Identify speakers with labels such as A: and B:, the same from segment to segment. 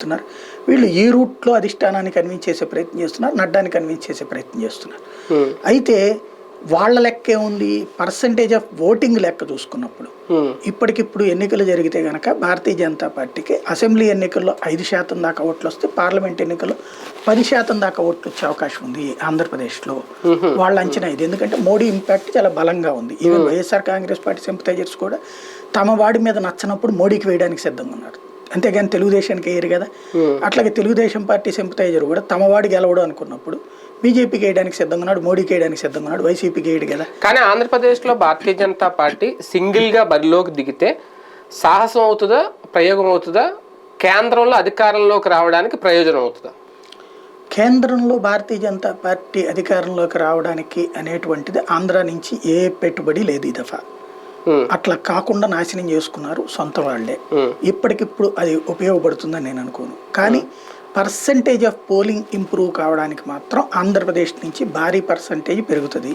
A: చేస్తున్నారు. వీళ్ళు ఈ రూట్లో అధిష్టానాన్ని కన్విన్స్ చేసే ప్రయత్నం చేస్తున్నారు, నడ్డాన్ని కన్విన్స్ చేసే ప్రయత్నం చేస్తున్నారు. అయితే వాళ్ళ లెక్క ఏముంది, పర్సంటేజ్ ఆఫ్ ఓటింగ్ లెక్క చూసుకున్నప్పుడు ఇప్పటికిప్పుడు ఎన్నికలు జరిగితే కనుక భారతీయ జనతా పార్టీకి అసెంబ్లీ ఎన్నికల్లో 5% దాకా ఓట్లు వస్తే, పార్లమెంట్ ఎన్నికల్లో 10% దాకా ఓట్లు వచ్చే అవకాశం ఉంది ఆంధ్రప్రదేశ్లో. వాళ్ళ అంచనా ఇది. ఎందుకంటే మోడీ ఇంపాక్ట్ చాలా బలంగా ఉంది. Even YSR Congress party sympathisers కూడా తమ వాడి మీద నచ్చనప్పుడు మోడీకి వేయడానికి సిద్ధంగా ఉన్నారు, అంతేగాని తెలుగుదేశానికి వేయరు కదా. అట్లాగే తెలుగుదేశం పార్టీ సింపథైజర్ కూడా తమ వాడి గెలవడం అనుకున్నప్పుడు బీజేపీకి వేయడానికి సిద్ధంగా ఉన్నాడు, మోడీకి వేయడానికి సిద్ధంగా ఉన్నాడు, వైసీపీకి వేయడు కదా.
B: కానీ ఆంధ్రప్రదేశ్లో భారతీయ జనతా పార్టీ సింగిల్గా బరిలోకి దిగితే సాహసం అవుతుందా, ప్రయోగం అవుతుందా, కేంద్రంలో అధికారంలోకి రావడానికి ప్రయోజనం అవుతుందా?
A: కేంద్రంలో భారతీయ జనతా పార్టీ అధికారంలోకి రావడానికి అనేటువంటిది ఆంధ్ర నుంచి ఏ పెట్టుబడి లేదు ఈ దఫా. అట్లా కాకుండా నాశనం చేసుకున్నారు సొంత వాళ్లే. ఇప్పటికిప్పుడు అది ఉపయోగపడుతుందని నేను అనుకోను. కానీ పర్సంటేజ్ ఆఫ్ పోలింగ్ ఇంప్రూవ్ కావడానికి మాత్రం ఆంధ్రప్రదేశ్ నుంచి భారీ పర్సంటేజ్ పెరుగుతుంది.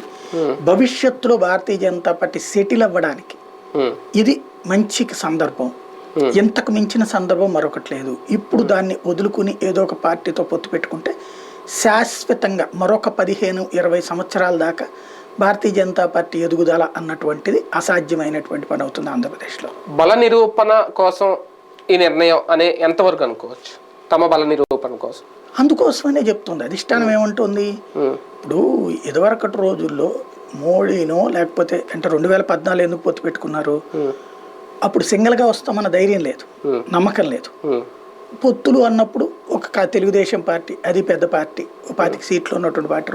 A: భవిష్యత్తులో భారతీయ జనతా పార్టీ సెటిల్ అవ్వడానికి ఇది మంచి సందర్భం. ఇంతకు మించిన సందర్భం మరొకటి లేదు. ఇప్పుడు దాన్ని వదులుకుని ఏదో ఒక పార్టీతో పొత్తు పెట్టుకుంటే శాశ్వతంగా మరొక 15-20 సంవత్సరాల దాకా భారతీయ జనతా పార్టీ ఎదుగుదల అన్నటువంటిది అసాధ్యమైనటువంటి పని అవుతుంది ఆంధ్రప్రదేశ్లో.
B: బల నిరూపణ కోసం ఈ నిర్ణయం అనే ఎంతవరకు అనుకోవచ్చు? తమ బల నిరూపణ కోసం
A: అందుకోసమనే చెప్తుంది అధిష్టానం. ఏమంటుంది, ఇప్పుడు ఇదివరకటి రోజుల్లో మోడీనో లేకపోతే అంటే 2014 ఎందుకు పొత్తు పెట్టుకున్నారు, అప్పుడు సింగిల్గా వస్తామన్న ధైర్యం లేదు, నమ్మకం లేదు. పొత్తులు అన్నప్పుడు ఒక తెలుగుదేశం పార్టీ, అది పెద్ద పార్టీ, 25 సీట్లు ఉన్నటువంటి పార్టీ,